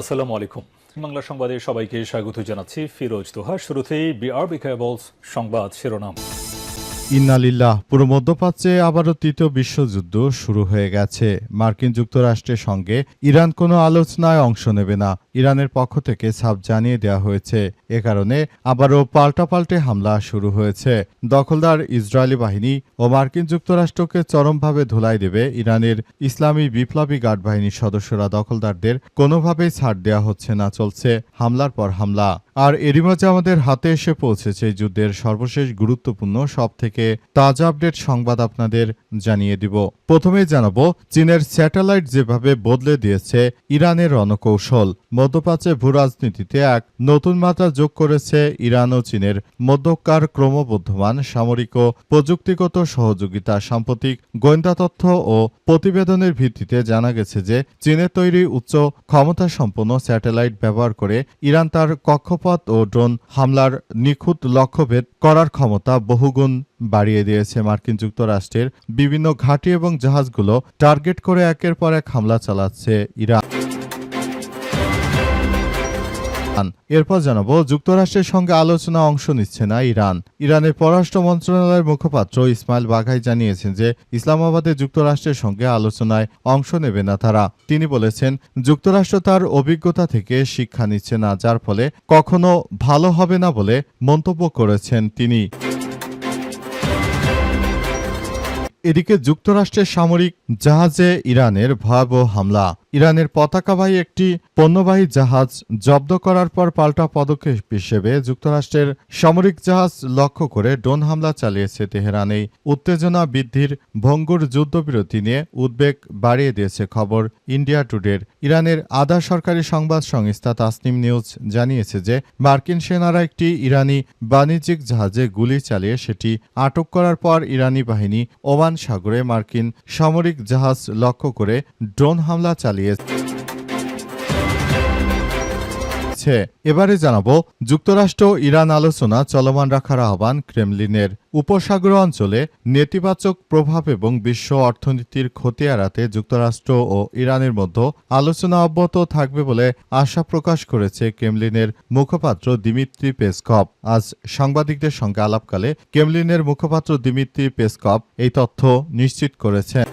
আসসালামু আলাইকুম। বাংলা সংবাদে সবাইকে স্বাগত জানাচ্ছি ফিরোজ তোহা। শুরুতেই বিআরবি কেবলস সংবাদ শিরোনাম। ইন্না লিল্লাহ। পুরো মধ্যপ্রাচ্যে আবারও তৃতীয় বিশ্বযুদ্ধ শুরু হয়ে গেছে। মার্কিন যুক্তরাষ্ট্রের সঙ্গে ইরান কোনো আলোচনায় অংশ নেবে না। ইরানের পক্ষ থেকে সাফ জানিয়ে দেওয়া হয়েছে। এ কারণে আবারও পাল্টাপাল্টে হামলা শুরু হয়েছে। দখলদার ইসরায়েলি বাহিনী ও মার্কিন যুক্তরাষ্ট্রকে চরমভাবে ধুলাই দেবে ইরানের ইসলামী বিপ্লবী গার্ড বাহিনীর সদস্যরা। দখলদারদের কোনোভাবেই ছাড় দেওয়া হচ্ছে না, চলছে হামলার পর হামলা। আর এরই মাঝে আমাদের হাতে এসে পৌঁছেছে এই যুদ্ধের সর্বশেষ গুরুত্বপূর্ণ সবথেকে তাজা আপডেট সংবাদ আপনাদের জানিয়ে দিব। প্রথমেই জানাবো চীনের স্যাটেলাইট যেভাবে বদলে দিয়েছে ইরানের রণকৌশল। মধ্যপ্রাচ্যে ভূরাজনীতিতে এক নতুন মাত্রা যোগ করেছে ইরান ও চীনের মধ্যকার ক্রমবর্ধমান সামরিক ও প্রযুক্তিগত সহযোগিতা। সাম্প্রতিক গোয়েন্দা তথ্য ও প্রতিবেদনের ভিত্তিতে জানা গেছে যে চীনের তৈরি উচ্চ ক্ষমতাসম্পন্ন স্যাটেলাইট ব্যবহার করে ইরান তার কক্ষপথ ও ড্রোন হামলার নিখুঁত লক্ষ্যভেদ করার ক্ষমতা বহুগুণ বাড়িয়ে দিয়েছে। মার্কিন যুক্তরাষ্ট্রের বিভিন্ন ঘাঁটি এবং জাহাজগুলো টার্গেট করে একের পর এক হামলা চালাচ্ছে ইরান। এরপর জানাবো যুক্তরাষ্ট্রের সঙ্গে আলোচনা অংশ নিচ্ছে না ইরান। ইরানের পররাষ্ট্র মন্ত্রণালয়ের মুখপাত্র ইসমাইল বাঘাই জানিয়েছেন যে ইসলামাবাদে যুক্তরাষ্ট্রের সঙ্গে আলোচনায় অংশ নেবে না তারা। তিনি বলেছেন যুক্তরাষ্ট্র তার অভিজ্ঞতা থেকে শিক্ষা নিচ্ছে না, যার ফলে কখনো ভালো হবে না বলে মন্তব্য করেছেন তিনি। এদিকে যুক্তরাষ্ট্রের সামরিক জাহাজে ইরানের ভয়াবহ হামলা। ইরানের পতাকাবাহী একটি পণ্যবাহী জাহাজ জব্দ করার পর পাল্টা পদক্ষেপ হিসেবে যুক্তরাষ্ট্রের সামরিক জাহাজ লক্ষ্য করে ড্রোন হামলা চালিয়েছে তেহরান। এই উত্তেজনা বৃদ্ধির ভঙ্গুর যুদ্ধবিরতি নিয়ে উদ্বেগ বাড়িয়ে দিয়েছে খবর ইন্ডিয়া টুডের। ইরানের আধা সরকারি সংবাদ সংস্থা তাসনিম নিউজ জানিয়েছে যে মার্কিন সেনারা একটি ইরানি বাণিজ্যিক জাহাজে গুলি চালিয়ে সেটি আটক করার পর ইরানি বাহিনী ওমান সাগরে মার্কিন সামরিক জাহাজ লক্ষ্য করে ড্রোন হামলা চালিয়েছে। এবারে জানাবো যুক্তরাষ্ট্র ইরান আলোচনা চলমান রাখার আহ্বান ক্রেমলিনের। উপসাগর অঞ্চলে নেতিবাচক প্রভাব এবং বিশ্ব অর্থনীতির ক্ষতি এড়াতে যুক্তরাষ্ট্র ও ইরানের মধ্যে আলোচনা অব্যাহত থাকবে বলে আশা প্রকাশ করেছে ক্রেমলিনের মুখপাত্র দিমিত্রি পেসকভ। আজ সাংবাদিকদের সঙ্গে আলাপকালে ক্রেমলিনের মুখপাত্র দিমিত্রি পেসকভ এই তথ্য নিশ্চিত করেছেন।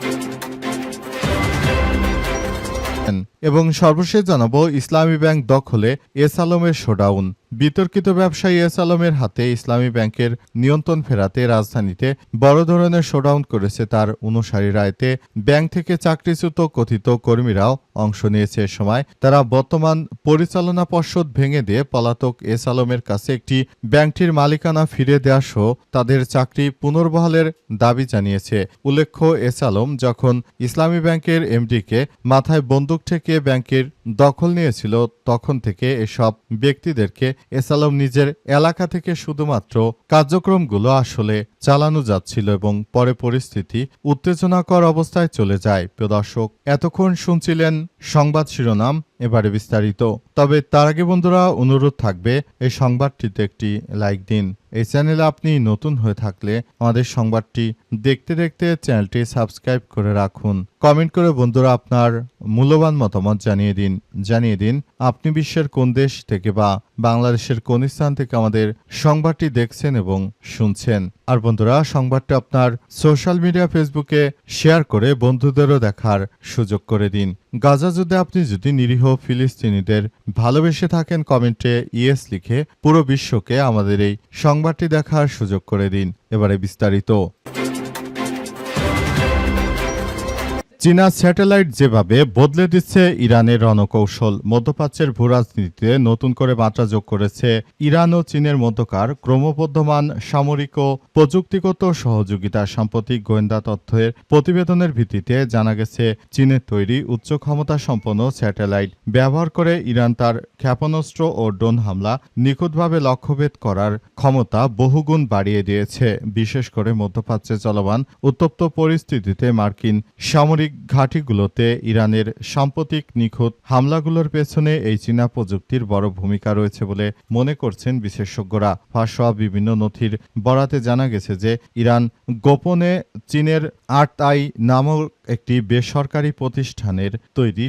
এবং সর্বশেষ জানাবো ইসলামী ব্যাংক দখলে এস আলমের শোডাউন। বিতর্কিত ব্যবসায়ী এস আলমের হাতে ইসলামী ব্যাংকের নিয়ন্ত্রণ ফেরাতে রাজধানীতে বড় ধরনের শোডাউন করেছে তার অনুসারীরা। এতে ব্যাংক থেকে চাকরিচ্যুত কথিত কর্মীরাও অংশ নিয়েছে। এ সময় তারা বর্তমান পরিচালনা পর্ষদ ভেঙে দিয়ে পলাতক এস আলমের কাছে একটি ব্যাংকটির মালিকানা ফিরে দেওয়া সহ তাদের চাকরি পুনর্বহালের দাবি জানিয়েছে। উল্লেখ্য এস আলম যখন ইসলামী ব্যাংকের এমডিকে মাথায় বন্দুক ঠেকিয়ে ব্যাংকের দখল নিয়েছিল তখন থেকে এসব ব্যক্তিদেরকে এস আলম নিজের এলাকা থেকে শুধুমাত্র কার্যক্রমগুলো আসলে চালানো যাচ্ছিল এবং পরে পরিস্থিতি উত্তেজনাকর অবস্থায় চলে যায়। প্রিয় দর্শক, এতক্ষণ শুনছিলেন সংবাদ শিরোনাম, এবারে বিস্তারিত। তবে তার আগে বন্ধুরা অনুরোধ থাকবে এই সংবাদটিতে একটি লাইক দিন। এই চ্যানেলে আপনি নতুন হয়ে থাকলে আমাদের সংবাদটি দেখতে দেখতে চ্যানেলটি সাবস্ক্রাইব করে রাখুন। কমেন্ট করে বন্ধুরা আপনার মূল্যবান মতামত জানিয়ে দিন আপনি বিশ্বের কোন দেশ থেকে বা বাংলাদেশের কোন স্থান থেকে আমাদের সংবাদটি দেখছেন এবং শুনছেন। আর বন্ধুরা সংবাদটি আপনার সোশ্যাল মিডিয়া ফেসবুকে শেয়ার করে বন্ধুদেরও দেখার সুযোগ করে দিন। গাজা যুদ্ধে আপনি যদি নিরীহ ফিলিস্তিনিদের ভালোবেসে থাকেন কমেন্টে ইয়েস লিখে পুরো বিশ্বকে আমাদের এই সংবাদটি দেখার সুযোগ করে দিন। এবারে বিস্তারিত। চীনা স্যাটেলাইট যেভাবে বদলে দিচ্ছে ইরানের রণকৌশল। মধ্যপ্রাচ্যের ভূরাজনীতিতে নতুন করে মাত্রা যোগ করেছে ইরান ও চীনের মধ্যকার ক্রমবর্ধমান সামরিক ও প্রযুক্তিগত সহযোগিতা। সাম্প্রতিক গোয়েন্দা তথ্যের প্রতিবেদনের ভিত্তিতে জানা গেছে চীনের তৈরি উচ্চ ক্ষমতা সম্পন্ন স্যাটেলাইট ব্যবহার করে ইরান তার ক্ষেপণাস্ত্র ও ড্রোন হামলা নিখুঁতভাবে লক্ষ্যভেদ করার ক্ষমতা বহুগুণ বাড়িয়ে দিয়েছে। বিশেষ করে মধ্যপ্রাচ্যে চলমান উত্তপ্ত পরিস্থিতিতে মার্কিন সামরিক ঘাঁটিগুলোতে ইরানের সাম্প্রতিক নিখুঁত হামলাগুলোর পেছনে এই চীনা প্রযুক্তির বড় ভূমিকা রয়েছে বলে মনে করছেন বিশেষজ্ঞরা। ফাঁস হওয়া বিভিন্ন নথির বরাতে জানা গেছে যে ইরান গোপনে চীনের 8i নামক একটি বেসরকারি প্রতিষ্ঠানের তৈরি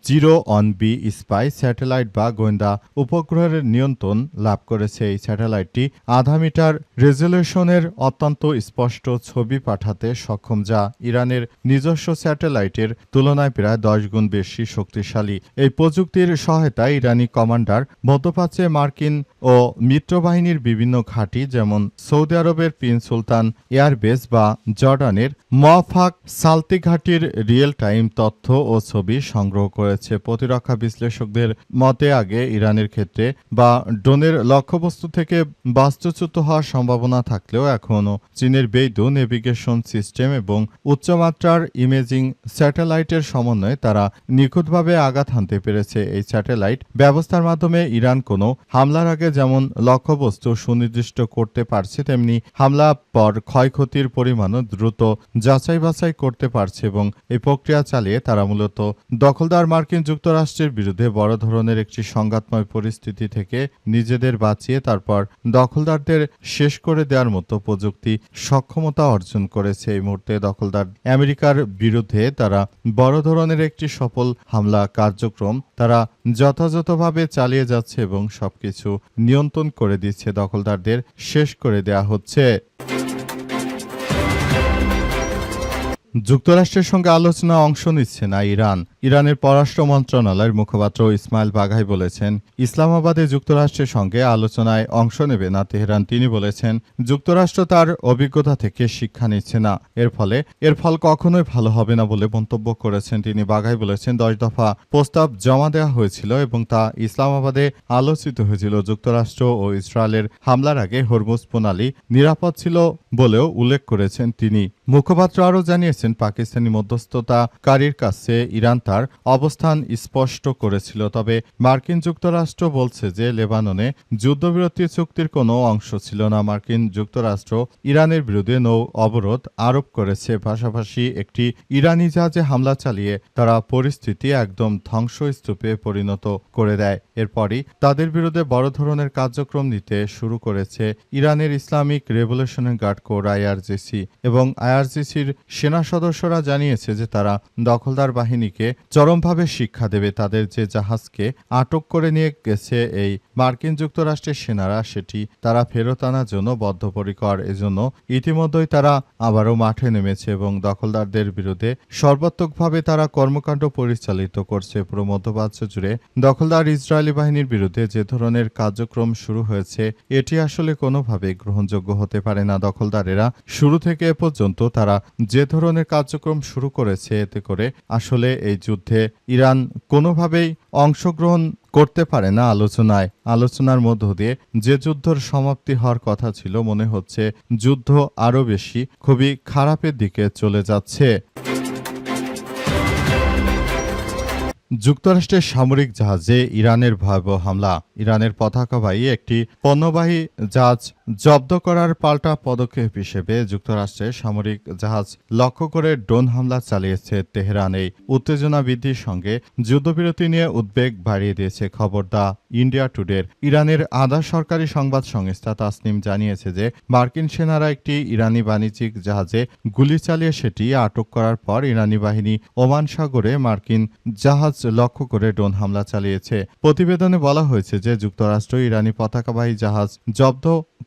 TEE-01B স্পাই স্যাটেলাইট বা গোয়েন্দা উপগ্রহের নিয়ন্ত্রণ লাভ করেছে। এই স্যাটেলাইটটি 0.5 মিটার রেজলিউশনের অত্যন্ত স্পষ্ট ছবি পাঠাতে সক্ষম, যা ইরানের নিজস্ব স্যাটেলাইটের তুলনায় প্রায় 10 গুণ বেশি শক্তিশালী। এই প্রযুক্তির সহায়তায় ইরানি কমান্ডার মধ্যপ্রাচ্যে মার্কিন ও মিত্রবাহিনীর বিভিন্ন ঘাঁটি যেমন সৌদি আরবের প্রিন্স সুলতান এয়ারবেস বা জর্ডানের মোয়াফাক সালতি ঘাঁটির রিয়েল টাইম তথ্য ও ছবি সংগ্রহ করেছে। প্রতিরক্ষা বিশ্লেষকদের মতে আগে ইরানের ক্ষেত্রে বা ড্রোনের লক্ষ্যবস্তু থেকে বাস্তুচ্যুত হওয়ার সম্ভাবনা থাকলেও এখনও চীনের বেইদু নেভিগেশন সিস্টেম এবং উচ্চমাত্রার ইমেজিং স্যাটেলাইটের সমন্বয়ে তারা নিখুঁতভাবে আঘাত হানতে পেরেছে। এই স্যাটেলাইট ব্যবস্থার মাধ্যমে ইরান কোনো হামলার আগে যেমন লক্ষ্যবস্তু সুনির্দিষ্ট করতে পারছে, তেমনি হামলা পর ক্ষয়ক্ষতির পরিমাণও দ্রুত যাচাই বাছাই করতে পারছে এবং এই প্রক্রিয়া চালিয়ে তারা মূলত দখলদার মার্কিন যুক্তরাষ্ট্রের বিরুদ্ধে বড় ধরনের একটি সংঘাতময় পরিস্থিতি থেকে নিজেদের বাঁচিয়ে তারপর দখলদারদের শেষ করে দেওয়ার মতো প্রযুক্তি সক্ষমতা অর্জন করেছে। এই মুহূর্তে দখলদার আমেরিকার বিরুদ্ধে তারা বড় ধরনের একটি সফল হামলা কার্যক্রম তারা যথাযথভাবে চালিয়ে যাচ্ছে এবং সবকিছু নিয়ন্ত্রণ করে দিচ্ছে। দখলদারদের শেষ করে দেয়া হচ্ছে। যুক্তরাষ্ট্রের সঙ্গে আলোচনা অংশ নিচ্ছে না ইরান। ইরানের পররাষ্ট্র মন্ত্রণালয়ের মুখপাত্র ইসমাইল বাঘাই বলেছেন, ইসলামাবাদে যুক্তরাষ্ট্রের সঙ্গে আলোচনায় অংশ নেবে না তেহরান। তিনি বলেছেন, যুক্তরাষ্ট্র তার অভিজ্ঞতা থেকে শিক্ষা নিচ্ছে না, এর ফল কখনোই ভালো হবে না বলে মন্তব্য করেছেন তিনি। বাঘাই বলেছেন, 10 দফা প্রস্তাব জমা দেওয়া হয়েছিল এবং তা ইসলামাবাদে আলোচিত হয়েছিল। যুক্তরাষ্ট্র ও ইসরায়েলের হামলার আগে হরমুজ প্রণালী নিরাপদ ছিল বলেও উল্লেখ করেছেন তিনি। মুখপাত্র আরও জানিয়েছেন, পাকিস্তানি মধ্যস্থতাকারীর কাছে ইরান তার অবস্থান স্পষ্ট করেছিল, তবে মার্কিন যুক্তরাষ্ট্র বলছে যে লেবাননে যুদ্ধবিরতি চুক্তির কোনো অংশ ছিল না। মার্কিন যুক্তরাষ্ট্র ইরানের বিরুদ্ধে নৌ অবরোধ আরোপ করেছে, পাশাপাশি একটি ইরানি জাহাজে হামলা চালিয়ে তারা পরিস্থিতি একদম ধ্বংসস্তূপে পরিণত করে দেয়। এরপরই তাদের বিরুদ্ধে বড় ধরনের কার্যক্রম নিতে শুরু করেছে ইরানের Islamic Revolutionary Guard Corps IRGC এবং IRGCর সেনা সদস্যরা জানিয়েছে যে তারা দখলদার বাহিনীকে চরমভাবে শিক্ষা দেবে। তাদের যে জাহাজকে আটক করে নিয়ে গেছে এই মার্কিন যুক্তরাষ্ট্রের সেনারা, সেটি তারা ফেরত আনার জন্য বদ্ধপরিকর। এজন্য ইতিমধ্যেই তারা আবারও মাঠে নেমেছে এবং দখলদারদের বিরুদ্ধে সর্বাত্মকভাবে তারা কর্মকাণ্ড পরিচালিত করছে। পুরো মধ্যপ্রাচ্য জুড়ে দখলদার ইসরায়েলি বাহিনীর বিরুদ্ধে যে ধরনের কার্যক্রম শুরু হয়েছে, এটি আসলে কোনোভাবে গ্রহণযোগ্য হতে পারে না। দখলদারেরা শুরু থেকে এ পর্যন্ত তারা যে ধরনের কার্যক্রম শুরু করেছে, এতে করে আসলে এই যুদ্ধে ইরান কোনোভাবেই অংশগ্রহণ করতে পারে না আলোচনার মধ্য দিয়ে যে যুদ্ধের সমাপ্তি হওয়ার কথা ছিল, মনে হচ্ছে যুদ্ধ আরও বেশি খুবই খারাপের দিকে চলে যাচ্ছে। যুক্তরাষ্ট্রের সামরিক জাহাজে ইরানের ভয়াবহ হামলা। ইরানের পতাকাবাহী একটি পণ্যবাহী জাহাজ জব্দ করার পাল্টা পদক্ষেপ হিসেবে যুক্তরাষ্ট্রের সামরিক জাহাজ লক্ষ্য করে ড্রোন হামলা চালিয়েছে তেহরান। এই উত্তেজনা বৃদ্ধির সঙ্গে যুদ্ধবিরতি নিয়ে উদ্বেগ বাড়িয়ে দিয়েছে খবর দ্য ইন্ডিয়া টুডের। ইরানের আধা সরকারি সংবাদ সংস্থা তাসনিম জানিয়েছে যে মার্কিন সেনারা একটি ইরানি বাণিজ্যিক জাহাজে গুলি চালিয়ে সেটি আটক করার পর ইরানি বাহিনী ওমান সাগরে মার্কিন জাহাজ লক্ষ্য করে ড্রোন হামলা চালিয়েছে। প্রতিবেদনে বলা হয়েছে যে যুক্তরাষ্ট্র ইরানি পতাকাবাহী জাহাজ জব্দ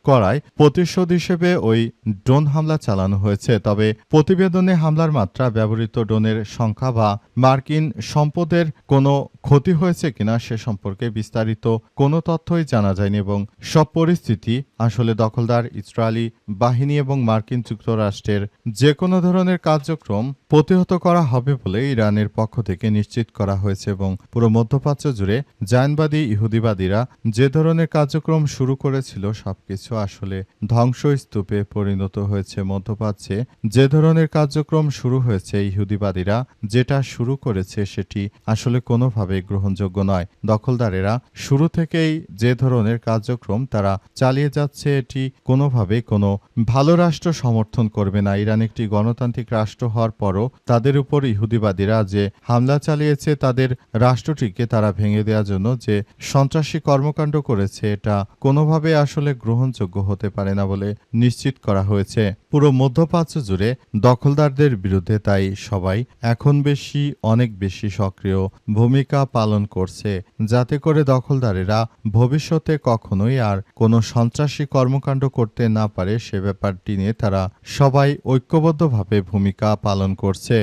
করায় প্রতিশোধ হিসেবে ওই ড্রোন হামলা চালানো হয়েছে। তবে প্রতিবেদনে হামলার মাত্রা, ব্যবহৃত ড্রোনের সংখ্যা বা মার্কিন সম্পদের কোনো ক্ষতি হয়েছে কিনা সে সম্পর্কে বিস্তারিত কোনো তথ্যই জানা যায়নি এবং সব পরিস্থিতি আসলে দখলদার ইসরায়েলি বাহিনী এবং মার্কিন যুক্তরাষ্ট্রের যে কোনো ধরনের কার্যক্রম প্রতিহত করা হবে বলে ইরানের পক্ষ থেকে নিশ্চিত করা হয়েছে এবং পুরো মধ্যপ্রাচ্য জুড়ে জায়নবাদী ইহুদিবাদীরা যে ধরনের কার্যক্রম শুরু করেছিল সবকিছু আসলে ধ্বংসস্তূপে পরিণত হয়েছে। মধ্যপ্রাচ্যে যে ধরনের কার্যক্রম শুরু হয়েছে, ইহুদিবাদীরা যেটা শুরু করেছে সেটি আসলে কোনোভাবে কোনোভাবেই গ্রহণযোগ্য নয়। দখলদারেরা শুরু থেকেই যে ধরনের কার্যক্রম তারা চালিয়ে যাচ্ছে, এটি কোনোভাবেই কোনো ভালো রাষ্ট্র সমর্থন করবে না। ইরান একটি গণতান্ত্রিক রাষ্ট্র হওয়ার পরও তাদের উপর ইহুদিবাদীরা যে হামলা চালিয়েছে, তাদের রাষ্ট্রটিকে তারা ভেঙে দেওয়ার জন্য যে সন্ত্রাসী কর্মকাণ্ড করেছে, এটা কোনোভাবে আসলে গ্রহণযোগ্য হতে পারে না বলে নিশ্চিত করা হয়েছে। পুরো মধ্যপ্রাচ্য জুড়ে দখলদারদের বিরুদ্ধে তাই সবাই এখন অনেক বেশি সক্রিয় ভূমিকা পালন করছে, যাতে করে দখলদারেরা ভবিষ্যতে কখনোই আর কোনো সন্ত্রাসী কর্মকাণ্ড করতে না পারে সে ব্যাপারটি নিয়ে তারা সবাই ঐক্যবদ্ধভাবে ভূমিকা পালন করছে।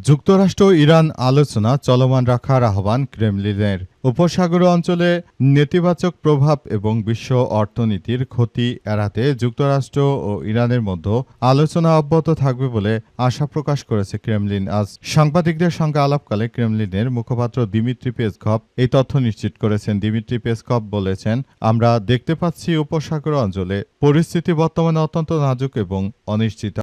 যুক্তরাষ্ট্র ইরান আলোচনা চলমান রাখার আহ্বান ক্রেমলিনের। উপসাগরীয় অঞ্চলে নেতিবাচক প্রভাব এবং বিশ্ব অর্থনীতির ক্ষতি এড়াতে যুক্তরাষ্ট্র ও ইরানের মধ্যে আলোচনা অব্যাহত থাকবে বলে আশা প্রকাশ করেছে ক্রেমলিন। আজ সাংবাদিকদের সঙ্গে আলাপকালে ক্রেমলিনের মুখপাত্র দিমিত্রি পেসকভ এই তথ্য নিশ্চিত করেছেন। দিমিত্রি পেসকভ বলেছেন, আমরা দেখতে পাচ্ছি উপসাগরীয় অঞ্চলে পরিস্থিতি বর্তমানে অত্যন্ত নাজুক এবং অনিশ্চিত।